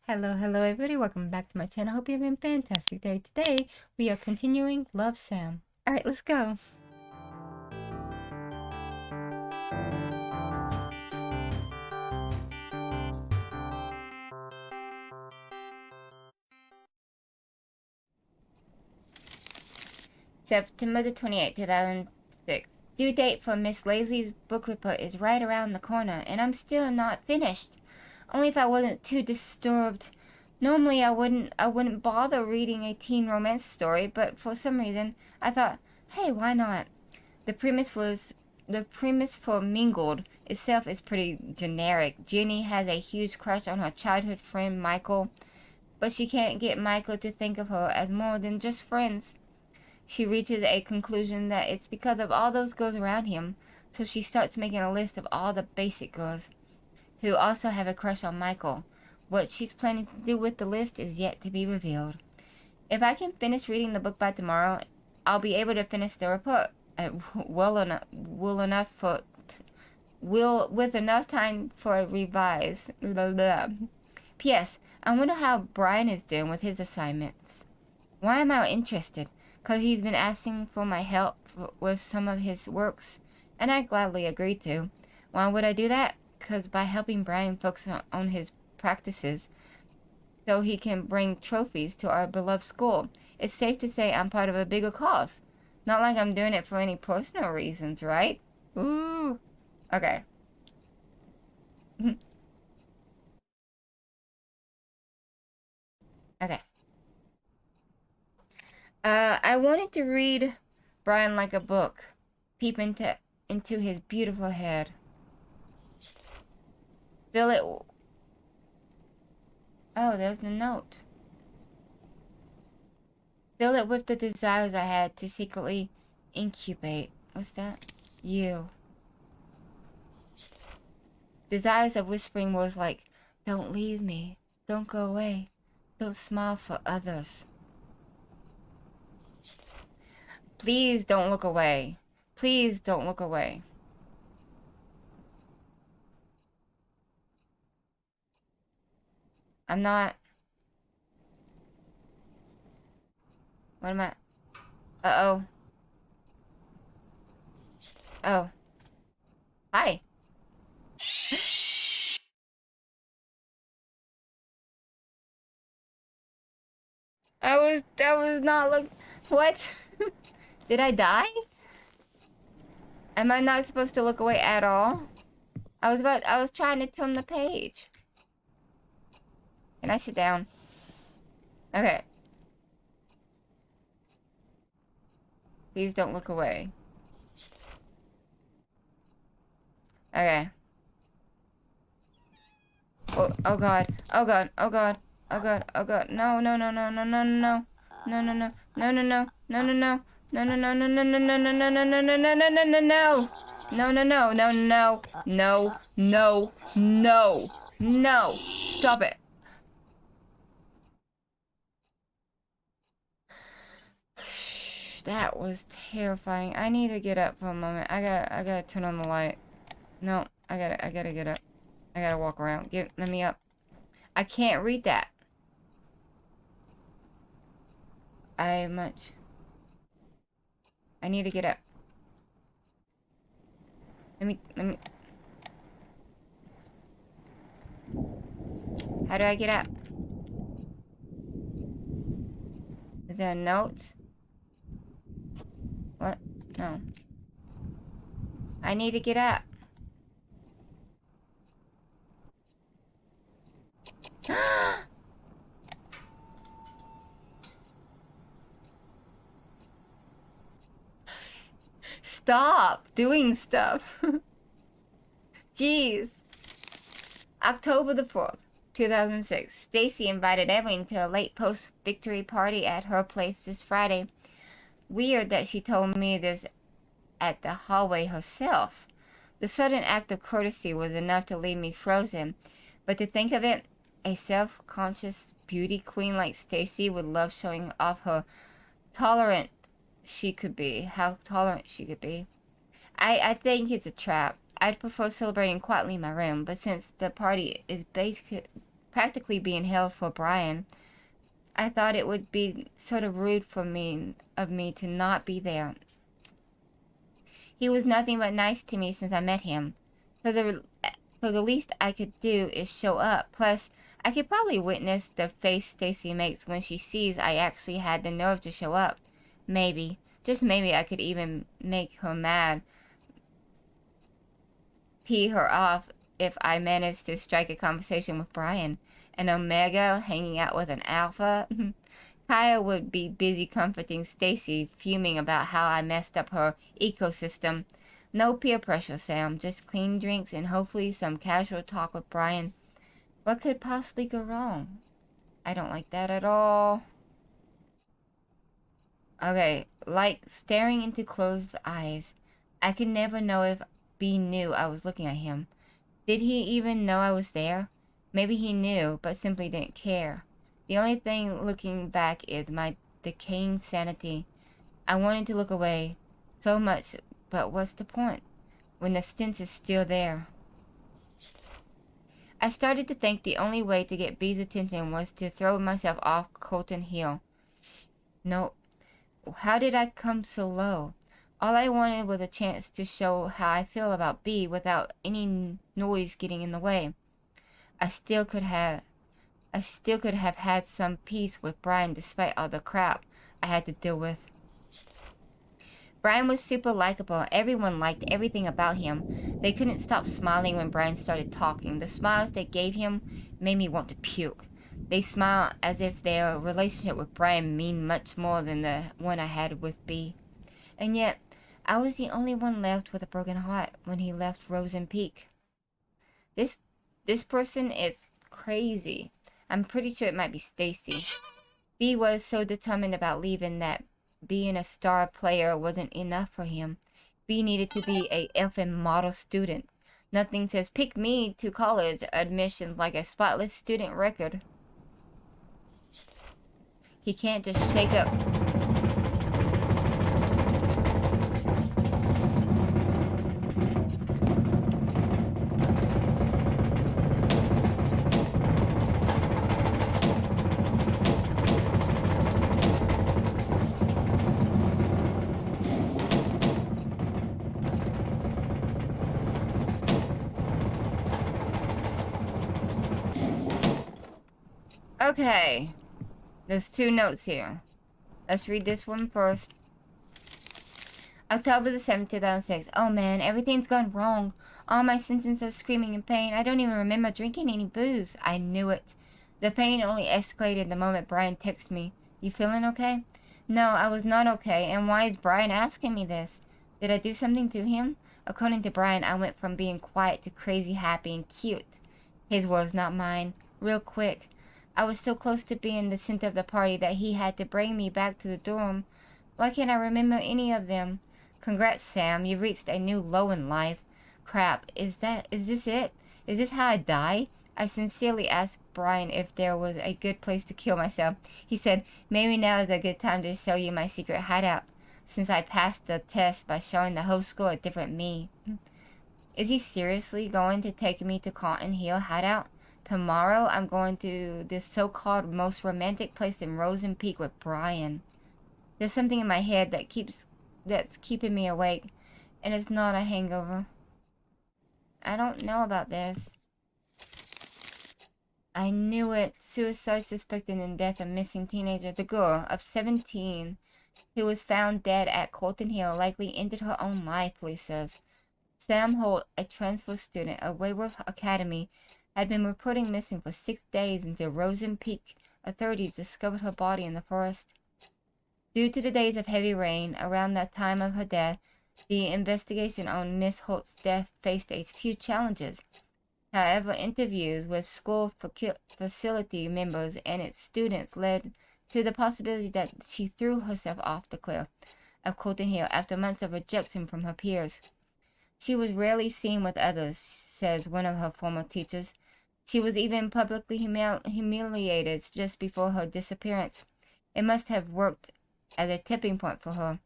Hello everybody, welcome back to my channel. Hope you're having a fantastic day. Today, we are continuing Love Sam. Alright, let's go. September the 28th, 2006. Due date for Miss Lazy's book report is right around the corner, and I'm still not finished. Only if I wasn't too disturbed. Normally I wouldn't bother reading a teen romance story, but for some reason I thought, hey, why not? The premise for Mingled itself is pretty generic. Jenny has a huge crush on her childhood friend Michael, but she can't get Michael to think of her as more than just friends. She reaches a conclusion that it's because of all those girls around him, so she starts making a list of all the basic girls who also have a crush on Michael. What she's planning to do with the list is yet to be revealed. If I can finish reading the book by tomorrow, I'll be able to finish the report with enough time for a revise. Blah, blah. P.S. I wonder how Brian is doing with his assignments. Why am I interested? 'Cause he's been asking for my help with some of his works, and I gladly agreed to. Why would I do that? 'Cause by helping Brian focus on his practices, so he can bring trophies to our beloved school, it's safe to say I'm part of a bigger cause. Not like I'm doing it for any personal reasons, right? Ooh. Okay. Okay. I wanted to read Brian like a book, peep into his beautiful head, feel it. Oh, there's the note. Fill it with the desires I had to secretly incubate. What's that? You. Desires of whispering words like, don't leave me, don't go away, don't smile for others. Please don't look away. Please don't look away. I'm not... What am I... Uh-oh. Oh. Hi. That was not look... What? Did I die? Am I not supposed to look away at all? I was trying to turn the page. Can I sit down? Okay. Please don't look away. Okay. Oh god. Oh god. Oh god. Oh god. Oh god. No, no, no, no, no, no, no. No, no, no. No, no, no. No, no, no. No, no, no, no, no, no, no, no, no, no, no, no, no, no, no, no, no. No, no, no, no, no. No, no, no. No. Stop it. That was terrifying. I need to get up for a moment. I gotta turn on the light. No, I gotta get up. I gotta walk around. Let me up. I can't read that. I need to get up. Let me. How do I get up? Is there a note? What? No. I need to get up. Stop doing stuff. Jeez. October the 4th, 2006. Stacy invited Evelyn to a late post-victory party at her place this Friday. Weird that she told me this at the hallway herself. The sudden act of courtesy was enough to leave me frozen, but to think of it, a self-conscious beauty queen like Stacy would love showing off how tolerant she could be. I think it's a trap. I'd prefer celebrating quietly in my room, but since the party is practically being held for Brian. I thought it would be sort of rude of me to not be there. He was nothing but nice to me since I met him. So the least I could do is show up. Plus, I could probably witness the face Stacy makes when she sees I actually had the nerve to show up. Maybe, just maybe, I could even make her mad, pee her off if I managed to strike a conversation with Brian. An Omega hanging out with an Alpha. Kaya would be busy comforting Stacy, fuming about how I messed up her ecosystem. No peer pressure, Sam. Just clean drinks and hopefully some casual talk with Brian. What could possibly go wrong? I don't like that at all. Okay, like staring into closed eyes. I could never know if B knew I was looking at him. Did he even know I was there? Maybe he knew, but simply didn't care. The only thing looking back is my decaying sanity. I wanted to look away so much, but what's the point when the stench is still there? I started to think the only way to get B's attention was to throw myself off Colton Hill. No, how did I come so low? All I wanted was a chance to show how I feel about B without any noise getting in the way. I still could have had some peace with Brian despite all the crap I had to deal with. Brian was super likable. Everyone liked everything about him. They couldn't stop smiling when Brian started talking. The smiles they gave him made me want to puke. They smiled as if their relationship with Brian meant much more than the one I had with B. And yet, I was the only one left with a broken heart when he left Rosen Peek. This person is crazy. I'm pretty sure it might be Stacy. B was so determined about leaving that being a star player wasn't enough for him. B needed to be a effing model student. Nothing says pick me to college admissions like a spotless student record. He can't just shake up. Okay, there's 2 notes here. Let's read this one first. October the 7th, 2006. Oh man, everything's gone wrong. All my senses are screaming in pain. I don't even remember drinking any booze. I knew it. The pain only escalated the moment Brian texted me. You feeling okay? No, I was not okay. And why is Brian asking me this? Did I do something to him? According to Brian, I went from being quiet to crazy happy and cute. His words, not mine. Real quick. I was so close to being the center of the party that he had to bring me back to the dorm. Why can't I remember any of them? Congrats, Sam. You reached a new low in life. Crap. Is this it? Is this how I die? I sincerely asked Brian if there was a good place to kill myself. He said, maybe now is a good time to show you my secret hideout, since I passed the test by showing the whole school a different me. Is he seriously going to take me to Cotton Hill hideout? Tomorrow, I'm going to this so-called most romantic place in Rosen Peek with Brian. There's something in my head that's keeping me awake, and it's not a hangover. I don't know about this. I knew it. Suicide suspected in death of missing teenager. The girl of 17 who was found dead at Colton Hill likely ended her own life, police says. Sam Holt, a transfer student of Wayward Academy, had been reporting missing for 6 days until Rosen Peek authorities discovered her body in the forest. Due to the days of heavy rain around the time of her death, the investigation on Miss Holt's death faced a few challenges. However, interviews with school facility members and its students led to the possibility that she threw herself off the cliff of Colton Hill after months of rejection from her peers. She was rarely seen with others, says one of her former teachers. She was even publicly humiliated just before her disappearance. It must have worked as a tipping point for her.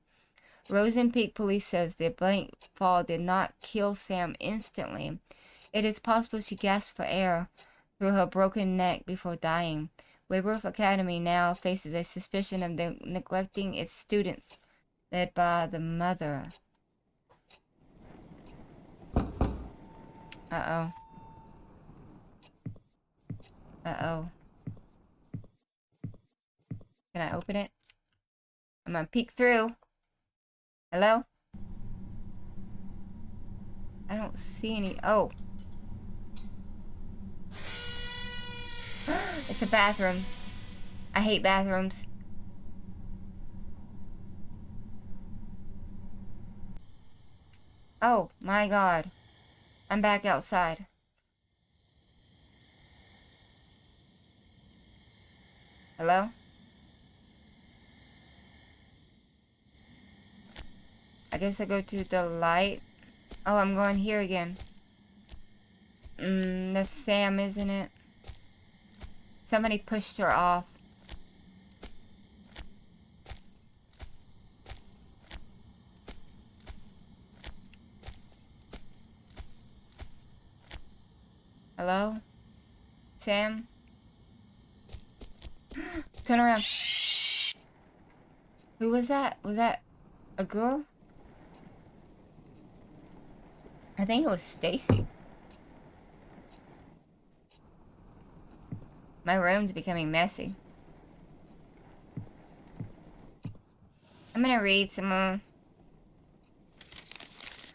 Rosen Peek police says the blank fall did not kill Sam instantly. It is possible she gasped for air, through her broken neck before dying. Wayworth Academy now faces a suspicion of neglecting its students, led by the mother. Uh-oh. Uh-oh. Can I open it? I'm gonna peek through. Hello? I don't see any. Oh. It's a bathroom. I hate bathrooms. Oh my god. I'm back outside. Hello? I guess I go to the light. Oh, I'm going here again. That's Sam, isn't it? Somebody pushed her off. Hello? Sam? Turn around. Who was that? Was that a girl? I think it was Stacy. My room's becoming messy. I'm gonna read some more.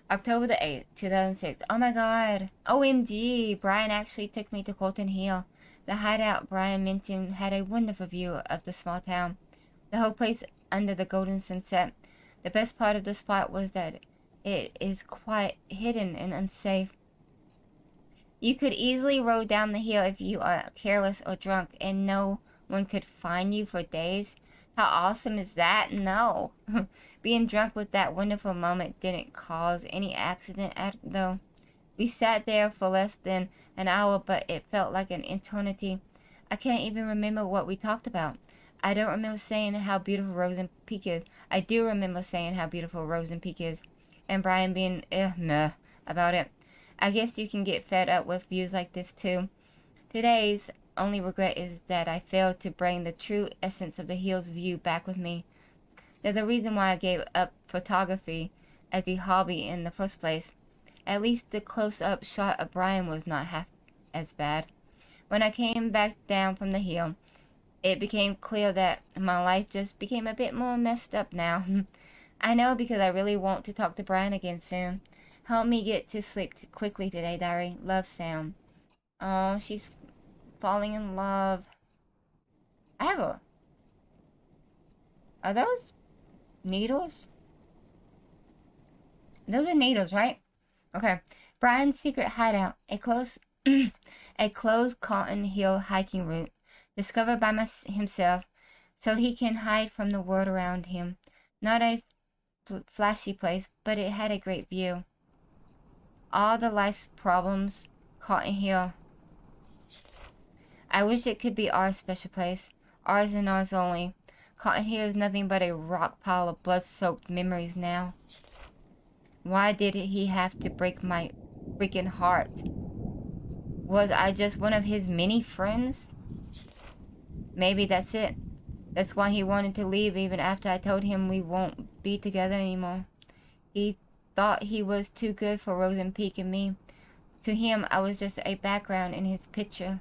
October the 8th, 2006. Oh my god. OMG. Brian actually took me to Colton Hill. The hideout Brian mentioned had a wonderful view of the small town. The whole place under the golden sunset. The best part of the spot was that it is quite hidden and unsafe. You could easily roll down the hill if you are careless or drunk, and no one could find you for days. How awesome is that? No. Being drunk with that wonderful moment didn't cause any accident though. We sat there for less than an hour, but it felt like an eternity. I can't even remember what we talked about. I don't remember saying how beautiful Rosen Peek is. I do remember saying how beautiful Rosen Peek is. And Brian being meh about it. I guess you can get fed up with views like this too. Today's only regret is that I failed to bring the true essence of the hill's view back with me. There's a reason why I gave up photography as a hobby in the first place. At least the close-up shot of Brian was not half as bad. When I came back down from the hill, it became clear that my life just became a bit more messed up now. I know, because I really want to talk to Brian again soon. Help me get to sleep quickly today, diary. Love, Sam. Oh, she's falling in love. I have a... Are those needles? Those are needles, right? Okay. Brian's secret hideout. A closed Cotton Hill hiking route. Discovered by himself so he can hide from the world around him. Not a flashy place, but it had a great view. All the life's problems, Cotton Hill. I wish it could be our special place. Ours and ours only. Cotton Hill is nothing but a rock pile of blood-soaked memories now. Why did he have to break my freaking heart? Was I just one of his many friends? Maybe that's it. That's why he wanted to leave even after I told him we won't be together anymore. He thought he was too good for Rosen Peek and me. To him, I was just a background in his picture.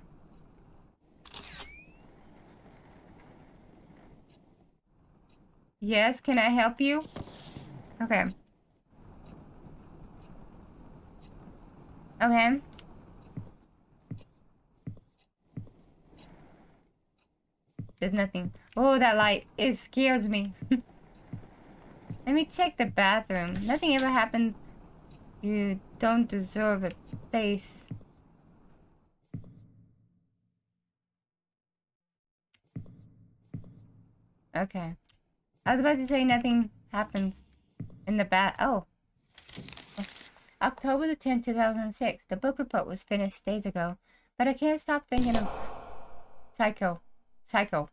Yes, can I help you? Okay. Okay. There's nothing. Oh, that light. It scares me. Let me check the bathroom. Nothing ever happened. You don't deserve a face. Okay. I was about to say nothing happens in the Oh. October the 10th, 2006. The book report was finished days ago, but I can't stop thinking of Psycho. Psycho.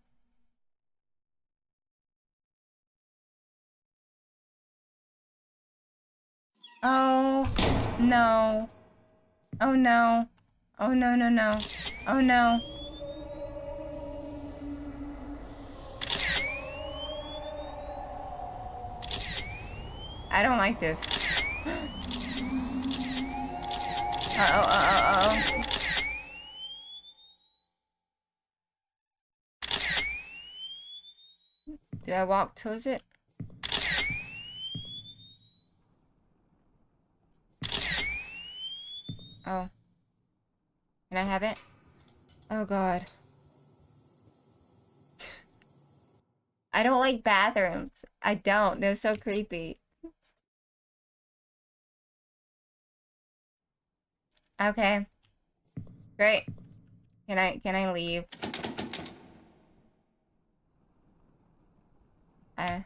Oh, no. Oh, no. Oh, no, no, no. Oh no. I don't like this. Uh-oh, uh-oh, uh-oh. Do I walk towards it? Oh. Can I have it? Oh god. I don't like bathrooms. I don't. They're so creepy. Okay. Great. Can I leave? Uh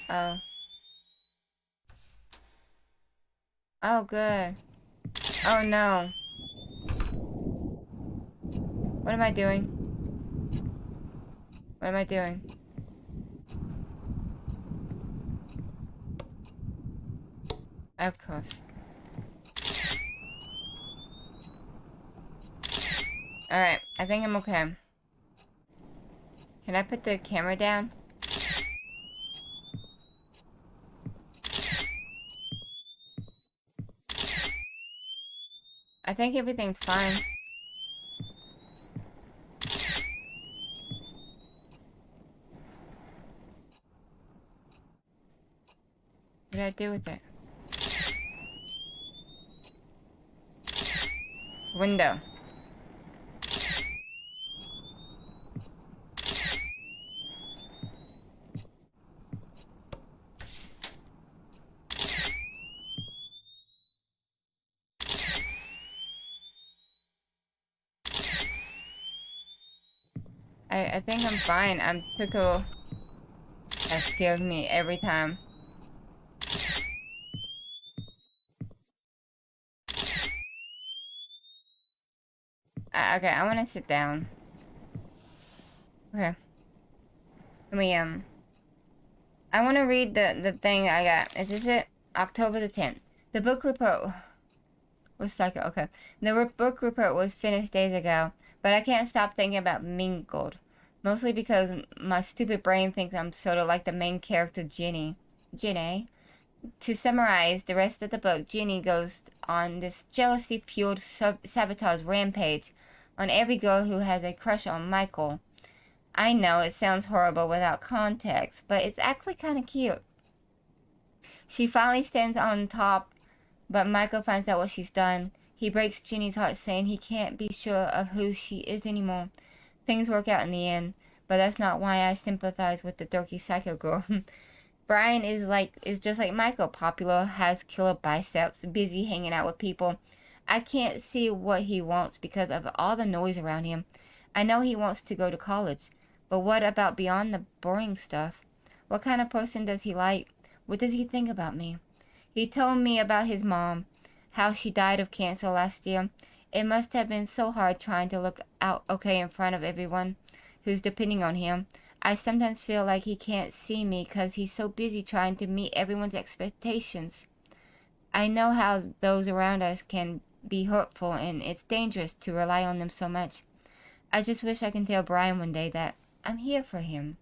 oh. Oh good. Oh no. What am I doing? What am I doing? Of course. Alright, I think I'm okay. Can I put the camera down? I think everything's fine. What did I do with it? Window. I think I'm fine. I'm tickle. That scares me every time. Okay, I want to sit down. Okay. Let me, I want to read the thing I got. Is this it? October the 10th. The book report was psycho. Okay. The book report was finished days ago, but I can't stop thinking about Mingled. Mostly because my stupid brain thinks I'm sort of like the main character, Ginny. Ginny. To summarize the rest of the book, Ginny goes on this jealousy-fueled sabotage rampage on every girl who has a crush on Michael. I know it sounds horrible without context, but it's actually kind of cute. She finally stands on top, but Michael finds out what she's done. He breaks Ginny's heart, saying he can't be sure of who she is anymore. Things work out in the end, but that's not why I sympathize with the dorky psycho girl. Brian is just like Michael, popular, has killer biceps, busy hanging out with people. I can't see what he wants because of all the noise around him. I know he wants to go to college, but what about beyond the boring stuff? What kind of person does he like? What does he think about me? He told me about his mom, how she died of cancer last year. It must have been so hard trying to look out okay in front of everyone who's depending on him. I sometimes feel like he can't see me because he's so busy trying to meet everyone's expectations. I know how those around us can be hurtful and it's dangerous to rely on them so much. I just wish I can tell Brian one day that I'm here for him.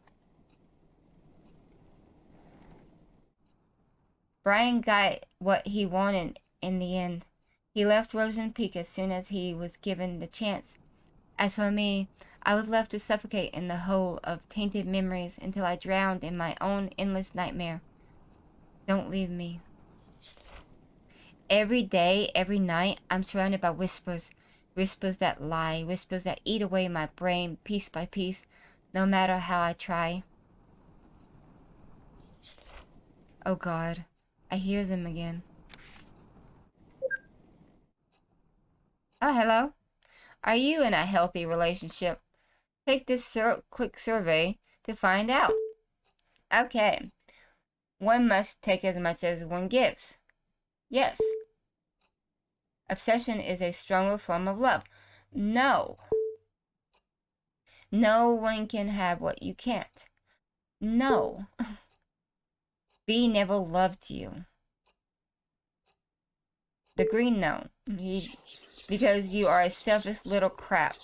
Brian got what he wanted in the end. He left Rosen Peak as soon as he was given the chance. As for me, I was left to suffocate in the hole of tainted memories until I drowned in my own endless nightmare. Don't leave me. Every day, every night, I'm surrounded by whispers. Whispers that lie, whispers that eat away my brain piece by piece, no matter how I try. Oh God, I hear them again. Oh, hello. Are you in a healthy relationship? Take this quick survey to find out. Okay. One must take as much as one gives. Yes. Obsession is a stronger form of love. No. No one can have what you can't. No. B never loved you. The green no. Because you are a selfish little crap.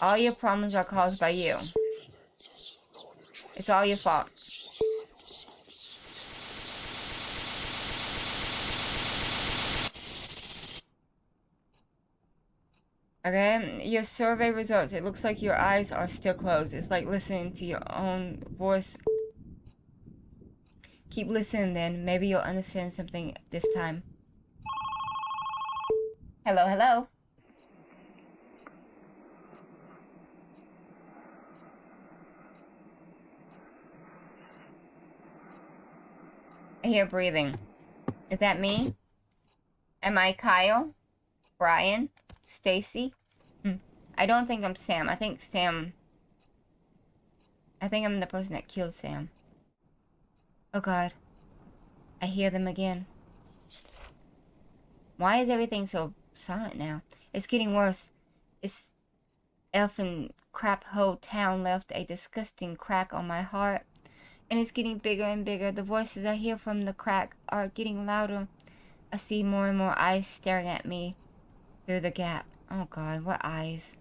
All your problems are caused by you. It's all your fault. Okay, your survey results. It looks like your eyes are still closed. It's like listening to your own voice. Keep listening then. Maybe you'll understand something this time. Hello, hello. I hear breathing. Is that me? Am I Kyle? Brian? Stacy? I don't think I'm Sam. I think I'm the person that killed Sam. Oh god. I hear them again. Why is everything so silent now? It's getting worse. This elfin crap hole town left a disgusting crack on my heart. And it's getting bigger and bigger. The voices I hear from the crack are getting louder. I see more and more eyes staring at me through the gap. Oh god, what eyes?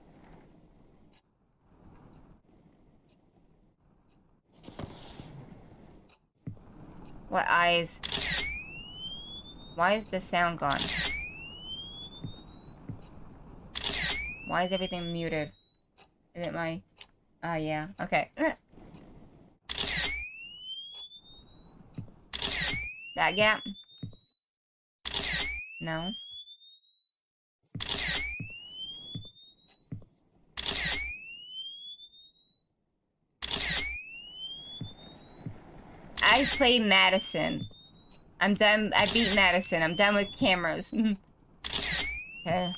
What eyes? Why is the sound gone? Why is everything muted? Is it my... yeah. Okay. That gap? No. I play Madison. I'm done. I beat Madison. I'm done with cameras. Okay.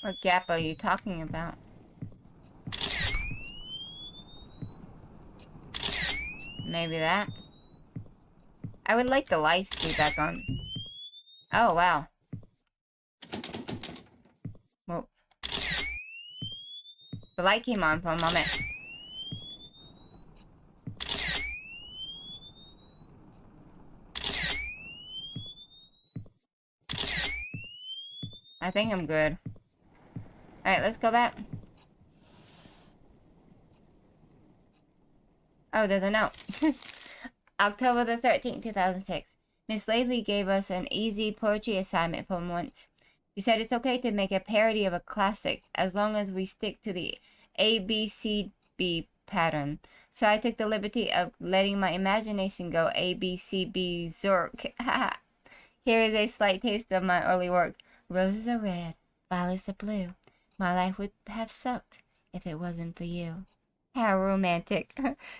What gap are you talking about? Maybe that? I would like the lights to be back on. Oh, wow. Whoa. The light came on for a moment. I think I'm good. Alright, let's go back. Oh, there's a note. October the 13th, 2006. Miss Laidley gave us an easy poetry assignment for once. She said it's okay to make a parody of a classic as long as we stick to the ABCB pattern. So I took the liberty of letting my imagination go ABCB Zerk. Here is a slight taste of my early work. Roses are red, violets are blue. My life would have sucked if it wasn't for you. How romantic.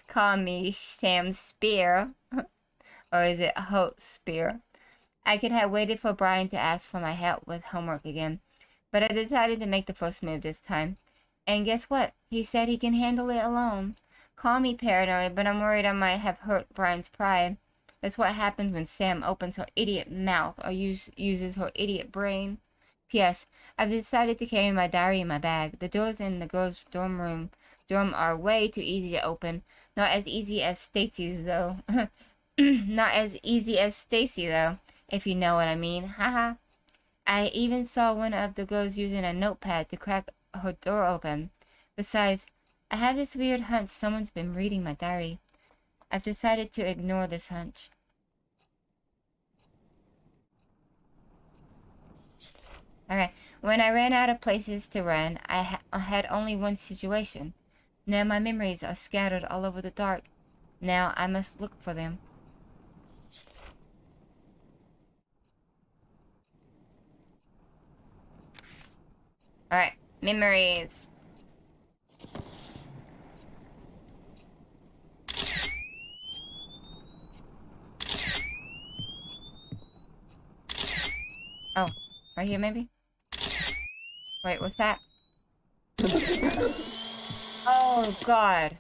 Call me Sam Spear. Or is it Holt Spear? I could have waited for Brian to ask for my help with homework again, but I decided to make the first move this time. And guess what? He said he can handle it alone. Call me paranoid, but I'm worried I might have hurt Brian's pride. That's what happens when Sam opens her idiot mouth or uses her idiot brain. P.S. I've decided to carry my diary in my bag. The doors in the girls' dorm are way too easy to open. Not as easy as Stacy's, though. Not as easy as Stacy, though, if you know what I mean. Haha. I even saw one of the girls using a notepad to crack her door open. Besides, I have this weird hunch someone's been reading my diary. I've decided to ignore this hunch. Alright, when I ran out of places to run, I had only one situation. Now my memories are scattered all over the dark. Now I must look for them. Alright, memories. Oh, right here maybe? Wait, what's that? Oh, God.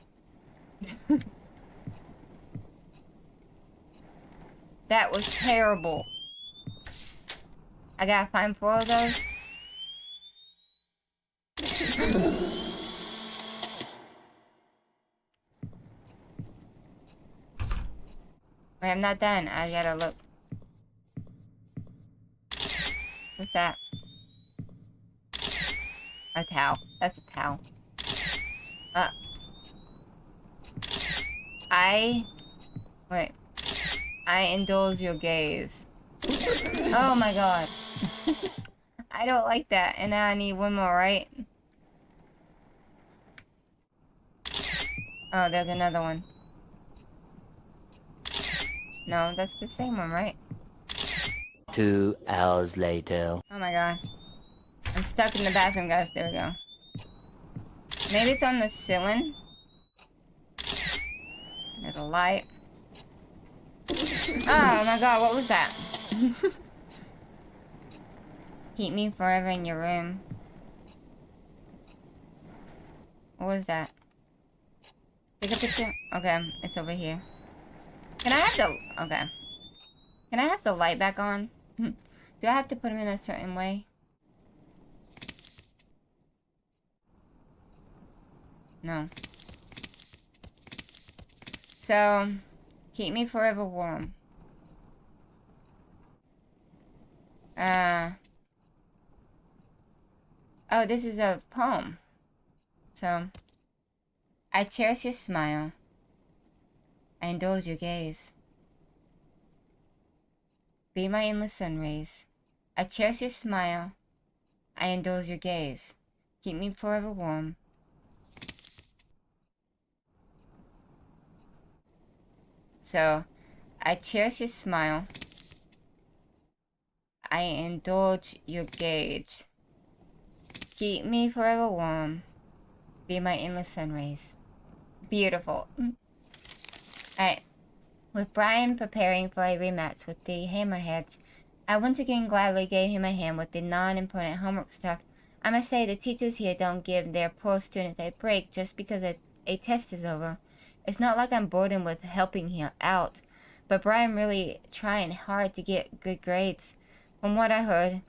That was terrible. I gotta find 4 of those. Wait, I'm not done. I gotta look. What's that? A towel. That's a towel. Wait. I indulge your gaze. Oh my god. I don't like that. And now I need one more, right? Oh, there's another one. No, that's the same one, right? 2 hours later. Oh my god. I'm stuck in the bathroom, guys. There we go. Maybe it's on the ceiling. There's a light. Oh my god, what was that? Keep me forever in your room. What was that? Take a picture? Okay, it's over here. Can I have the... Okay. Can I have the light back on? Do I have to put him in a certain way? No. So, keep me forever warm. Oh, this is a poem. So, I cherish your smile. I indulge your gaze. Be my endless sun rays. I cherish your smile. I indulge your gaze. Keep me forever warm. So, I cherish your smile. I indulge your gaze. Keep me forever warm. Be my endless sun rays. Beautiful. Alright. With Brian preparing for a rematch with the Hammerheads, I once again gladly gave him a hand with the non-important homework stuff. I must say, the teachers here don't give their poor students a break just because a test is over. It's not like I'm burdened with helping him out, but Brian really trying hard to get good grades. From what I heard,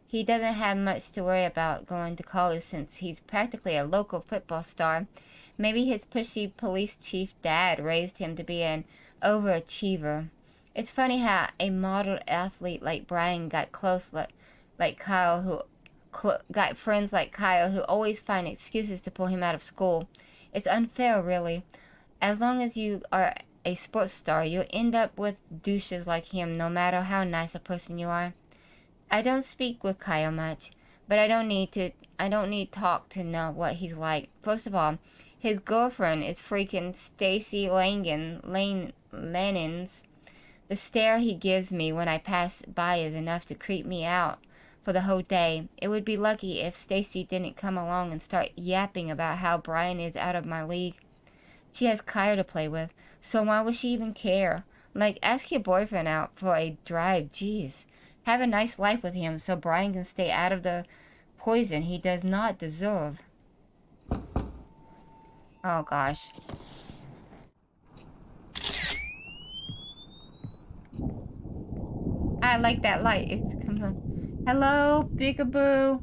he doesn't have much to worry about going to college since he's practically a local football star. Maybe his pushy police chief dad raised him to be an overachiever. It's funny how a modeled athlete like Brian got like Kyle, got friends like Kyle who always find excuses to pull him out of school. It's unfair, really. As long as you are a sports star, you'll end up with douches like him, no matter how nice a person you are. I don't speak with Kyle much, but I don't need talk to know what he's like. First of all, his girlfriend is freaking Stacy Lennon's. The stare he gives me when I pass by is enough to creep me out for the whole day. It would be lucky if Stacy didn't come along and start yapping about how Brian is out of my league. She has Kyle to play with, so why would she even care? Like, ask your boyfriend out for a drive, jeez. Have a nice life with him so Brian can stay out of the poison he does not deserve. Oh gosh. I like that light. It's coming on. Hello, Peekaboo.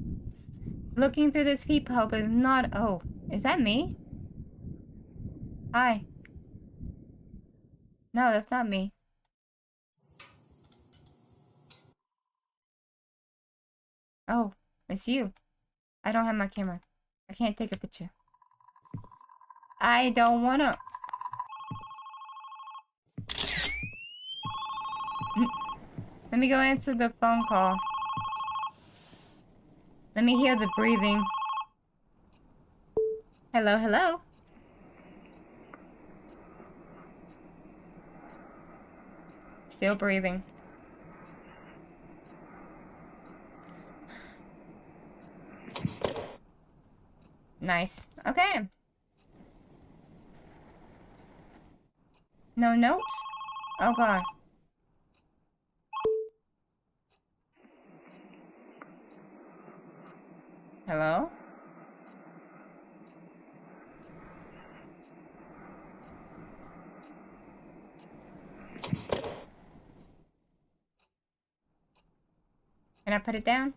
Looking through this peephole, but not. Oh, is that me? Hi. No, that's not me. Oh, it's you. I don't have my camera. I can't take a picture. I don't wanna. Let me go answer the phone call. Let me hear the breathing. Hello, hello. Still breathing. Nice. Okay. No notes? Oh god. Hello? Can I put it down?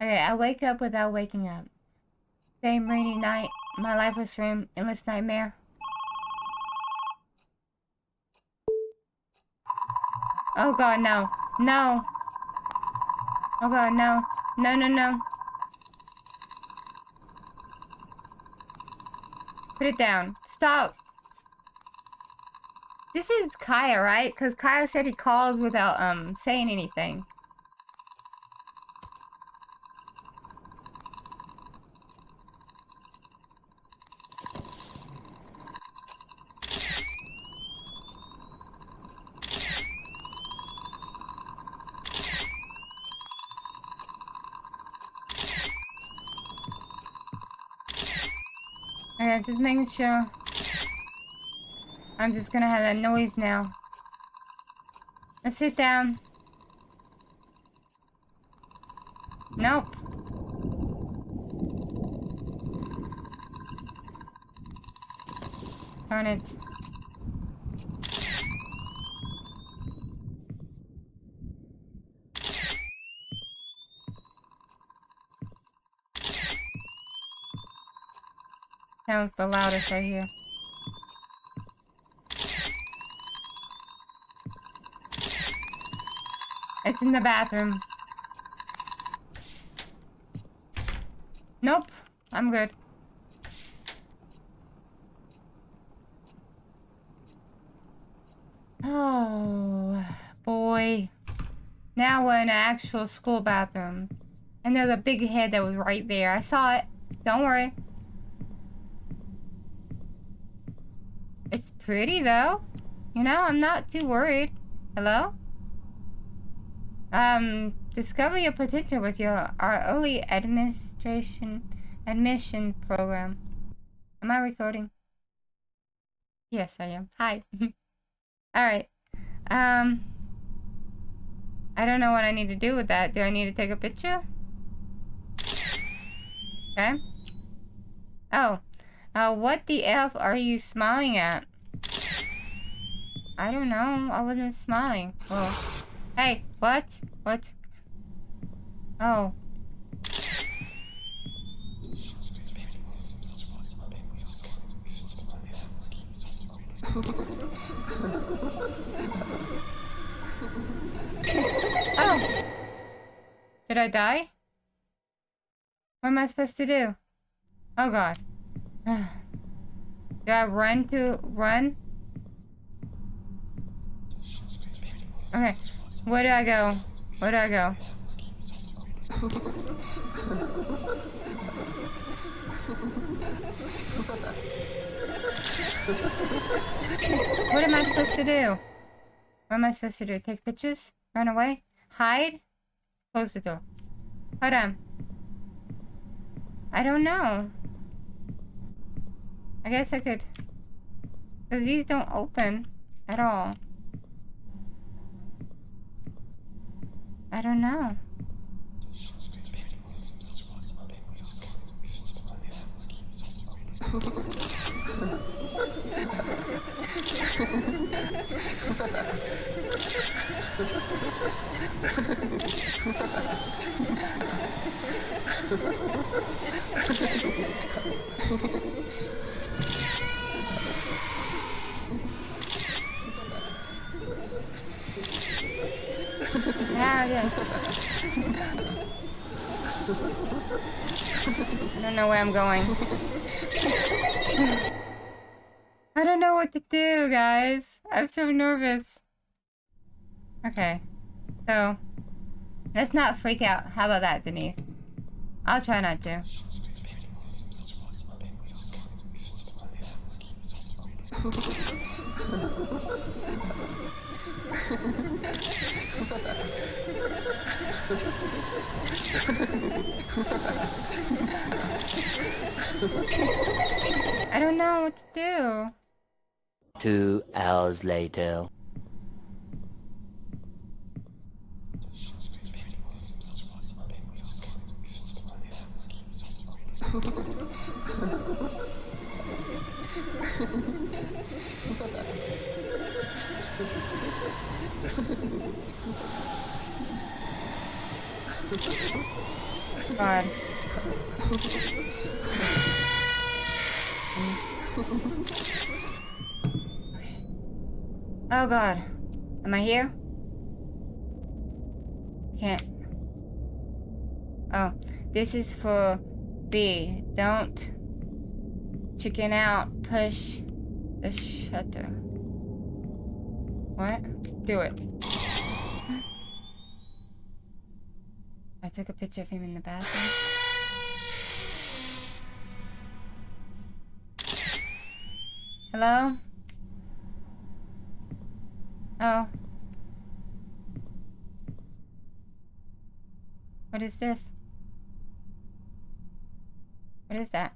Okay, I wake up without waking up. Same rainy night, my lifeless room, endless nightmare. Oh god, no. No. Oh god, no. No, no, no. Put it down. Stop. This is Kaya, right? Because Kaya said he calls without, saying anything. Okay, just making sure. I'm just gonna have that noise now. Let's sit down. Nope. Darn it. Sounds the loudest I hear. It's in the bathroom. Nope. I'm good. Oh, boy. Now we're in an actual school bathroom. And there's a big head that was right there. I saw it. Don't worry. It's pretty, though. You know, I'm not too worried. Hello? Discover your potential with our early admission program. Am I recording? Yes, I am. Hi. Alright. I don't know what I need to do with that. Do I need to take a picture? Okay. Oh. What the F are you smiling at? I don't know. I wasn't smiling. Oh. Hey, what? What? Oh. Oh! Did I die? What am I supposed to do? Oh god. Do I run? Okay. Where do I go? Where do I go? What am I supposed to do? What am I supposed to do? Take pictures? Run away? Hide? Close the door. Hold on. I don't know. I guess I could... Because these don't open at all. I don't know. Yeah, I don't know where I'm going. I don't know what to do, guys. I'm so nervous. Okay. So, let's not freak out. How about that, Denise? I'll try not to. I don't know what to do. 2 hours later. God. Oh God. Am I here? Can't. Oh, this is for B. Don't chicken out. Push the shutter. What? Do it. I took a picture of him in the bathroom. Hello? Oh. What is this? What is that?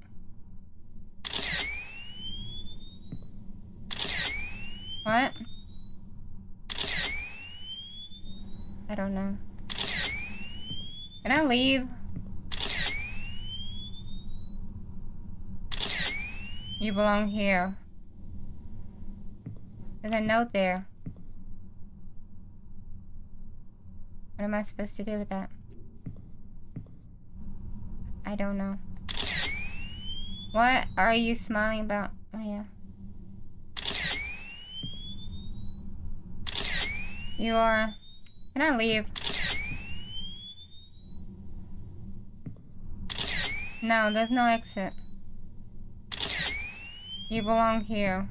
What? I don't know. Can I leave? You belong here. There's a note there. What am I supposed to do with that? I don't know. What are you smiling about? Oh, yeah. You are... Can I leave? No, there's no exit. You belong here.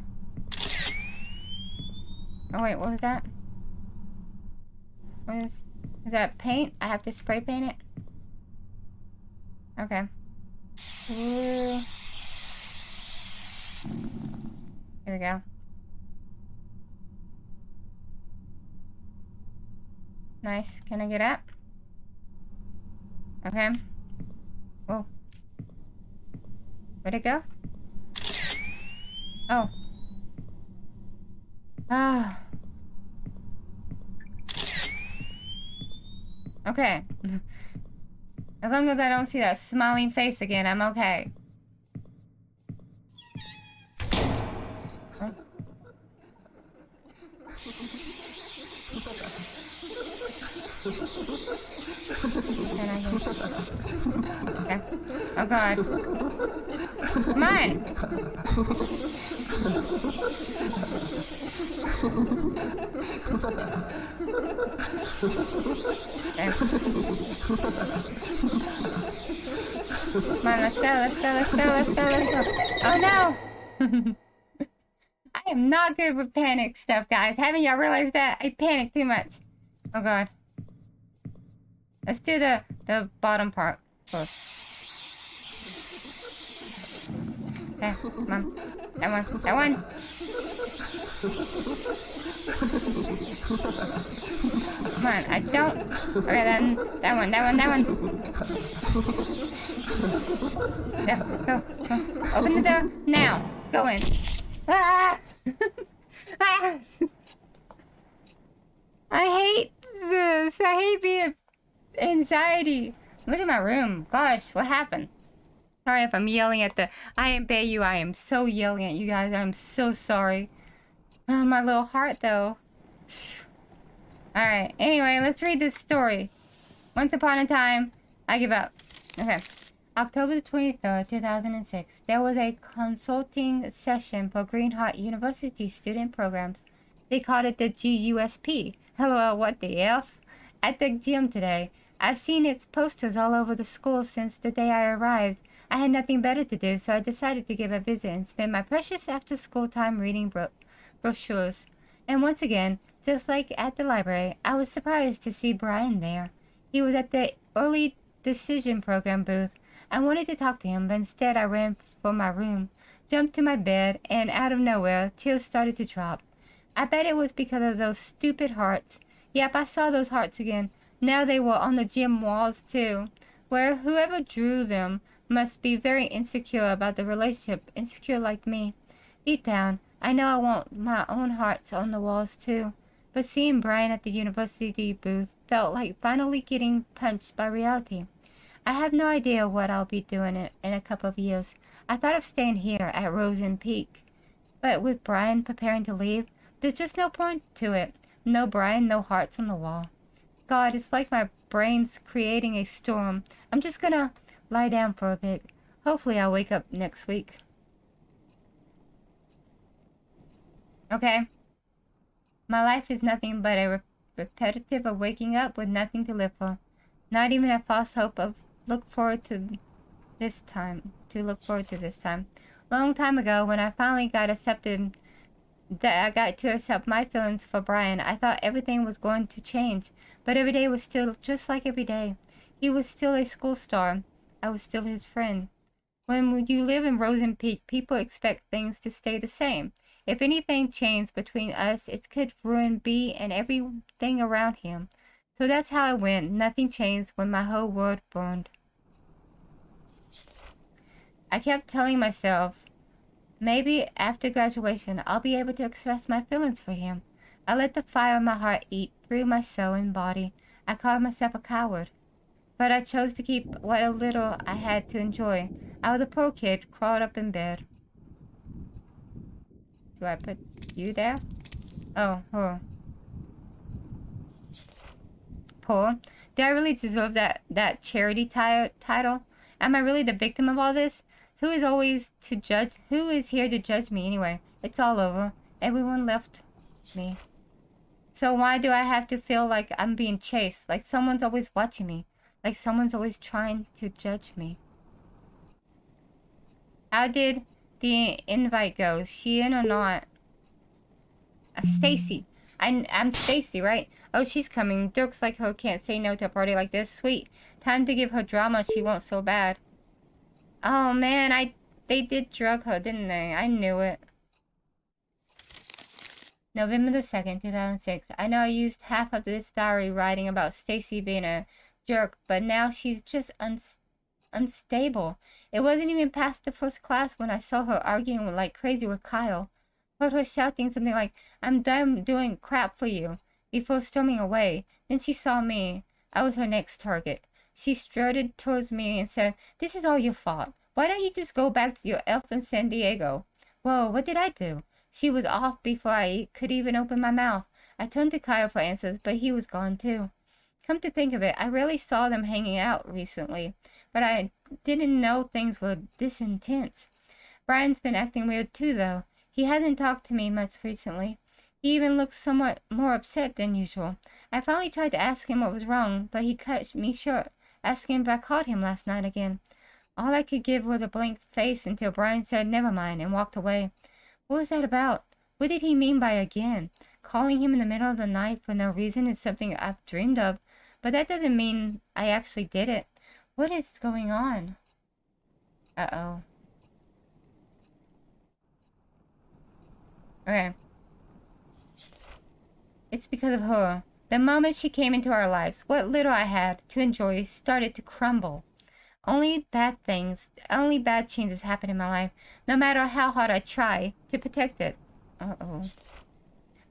Oh, wait, what was that? What is that paint? I have to spray paint it? Okay. Ooh. Here we go. Nice. Can I get up? Okay. Whoa. Where'd it go? Oh. Ah. Okay. As long as I don't see that smiling face again, I'm okay. Huh? Can I get... Okay. Oh god. Come on! Okay. Come on, let's go, let's go, let's go, let's go, let's go. Oh no! I am not good with panic stuff, guys. Haven't y'all realized that? I panic too much. Oh god. Let's do the bottom part first. Okay, come on. That one, that one! Come on, I don't... Okay, then, that one, that one, that one! Go, go, go. Open the door, now! Go in. Ah! Ah! I hate this! I hate being... anxiety. Look at my room. Gosh, what happened? Sorry if I'm yelling at the... I am Bayu. I am so yelling at you guys. I'm so sorry. Oh, my little heart, though. Alright, anyway, let's read this story. Once upon a time, I give up. Okay. October the 23rd, 2006. There was a consulting session for Green Heart University student programs. They called it the GUSP. Hello, what the F? At the gym today. I've seen its posters all over the school since the day I arrived. I had nothing better to do, so I decided to give a visit and spend my precious after-school time reading brochures. And once again, just like at the library, I was surprised to see Brian there. He was at the early decision program booth. I wanted to talk to him, but instead I ran for my room, jumped to my bed, and out of nowhere, tears started to drop. I bet it was because of those stupid hearts. Yep, I saw those hearts again. Now they were on the gym walls, too, where whoever drew them must be very insecure about the relationship, insecure like me. Deep down, I know I want my own hearts on the walls, too. But seeing Brian at the university booth felt like finally getting punched by reality. I have no idea what I'll be doing in a couple of years. I thought of staying here at Rosen Peek. But with Brian preparing to leave, there's just no point to it. No Brian, no hearts on the wall. God, it's like my brain's creating a storm. I'm just gonna lie down for a bit. Hopefully I'll wake up next week. Okay. My life is nothing but a repetitive of waking up with nothing to live for. Not even a false hope of look forward to this time. Long time ago, when I finally got accepted, that I got to accept my feelings for Brian, I thought everything was going to change. But every day was still just like every day. He was still a school star. I was still his friend. When you live in Rosen Peek, people expect things to stay the same. If anything changed between us, it could ruin B and everything around him. So that's how I went. Nothing changed when my whole world burned. I kept telling myself, maybe after graduation, I'll be able to express my feelings for him. I let the fire in my heart eat through my soul and body. I called myself a coward. But I chose to keep what little I had to enjoy. I was a poor kid, crawled up in bed. Do I put you there? Oh, her. Poor. Do I really deserve that charity title? Am I really the victim of all this? Who is here to judge me anyway? It's all over. Everyone left me. So why do I have to feel like I'm being chased? Like someone's always watching me? Like someone's always trying to judge me? How did the invite go? She in or not? Stacy. I'm Stacy, right? Oh, she's coming. Jokes like her can't say no to a party like this. Sweet. Time to give her drama she wants so bad. Oh man, they did drug her, didn't they? I knew it. November the 2nd, 2006. I know I used half of this diary writing about Stacy being a jerk, but now she's just unstable. It wasn't even past the first class when I saw her arguing like crazy with Kyle. Heard her shouting something like, I'm done doing crap for you, before storming away. Then she saw me. I was her next target. She strutted towards me and said, this is all your fault. Why don't you just go back to your elf in San Diego? Whoa, what did I do? She was off before I could even open my mouth. I turned to Kyle for answers, but he was gone too. Come to think of it, I rarely saw them hanging out recently, but I didn't know things were this intense. Brian's been acting weird too, though. He hasn't talked to me much recently. He even looks somewhat more upset than usual. I finally tried to ask him what was wrong, but he cut me short, asking if I caught him last night again. All I could give was a blank face until Brian said never mind and walked away. What was that about? What did he mean by again? Calling him in the middle of the night for no reason is something I've dreamed of, but that doesn't mean I actually did it. What is going on? Uh-oh. Okay. It's because of her. The moment she came into our lives, what little I had to enjoy started to crumble. Only bad changes happen in my life, no matter how hard I try to protect it. Uh-oh.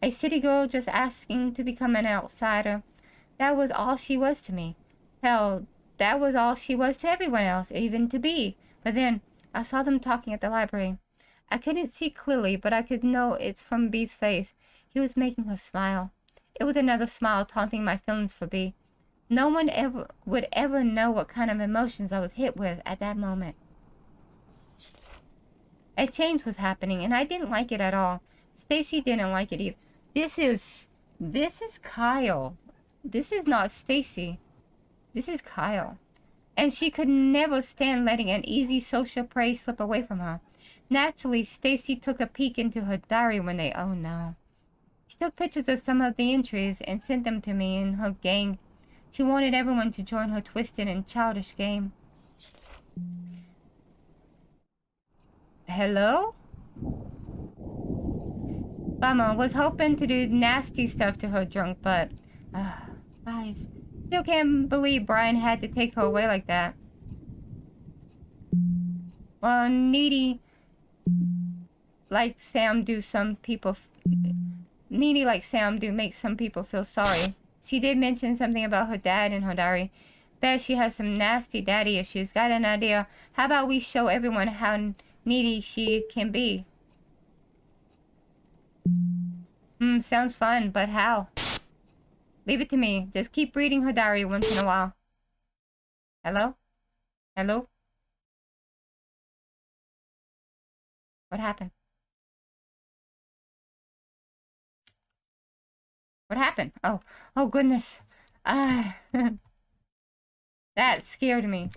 A city girl just asking to become an outsider. That was all she was to me. Hell, that was all she was to everyone else, even to B. But then, I saw them talking at the library. I couldn't see clearly, but I could know it's from B's face. He was making her smile. It was another smile taunting my feelings for B. No one would ever know what kind of emotions I was hit with at that moment. A change was happening, and I didn't like it at all. Stacy didn't like it either. This is Kyle. This is not Stacy. This is Kyle. And she could never stand letting an easy social prey slip away from her. Naturally, Stacy took a peek into her diary one day. Oh no. She took pictures of some of the entries and sent them to me and her gang. She wanted everyone to join her twisted and childish game. Hello? Bummer, was hoping to do nasty stuff to her drunk, but... guys, still can't believe Brian had to take her away like that. Well, needy like Sam do make some people feel sorry. She did mention something about her dad in her diary. Bet she has some nasty daddy issues. Got an idea? How about we show everyone how needy she can be? Sounds fun, but how? Leave it to me. Just keep reading her diary once in a while. Hello? Hello? What happened? What happened? Oh, oh goodness. Ah, that scared me.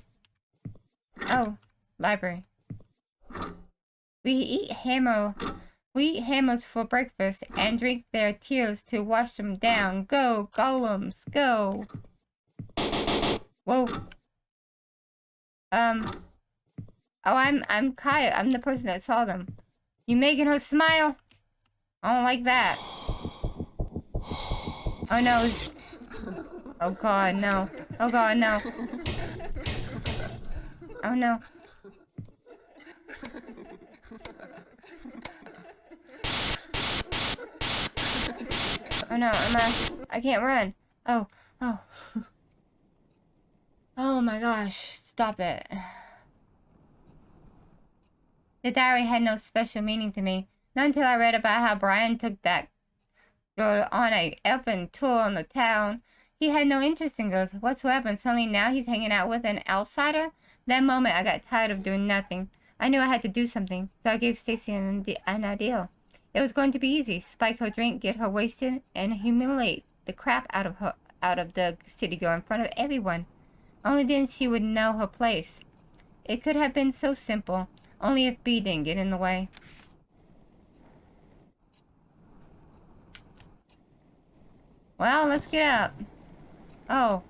Oh, library. We eat hammer. We eat hammers for breakfast and drink their tears to wash them down. Go, golems, go. Whoa. Oh, I'm Kaya. I'm the person that saw them. You making her smile? I don't like that. Oh no. Oh god, no. Oh god, no. Oh no. Oh no, I can't run. Oh, oh. Oh my gosh, stop it. The diary had no special meaning to me. Not until I read about how Brian took that girl on a elfin tour on the town. He had no interest in girls whatsoever, and suddenly now he's hanging out with an outsider? That moment I got tired of doing nothing. I knew I had to do something, so I gave Stacy an idea. It was going to be easy. Spike her drink, get her wasted, and humiliate the crap out of the city girl in front of everyone. Only then she would know her place. It could have been so simple, only if B didn't get in the way. Well, let's get up. Oh.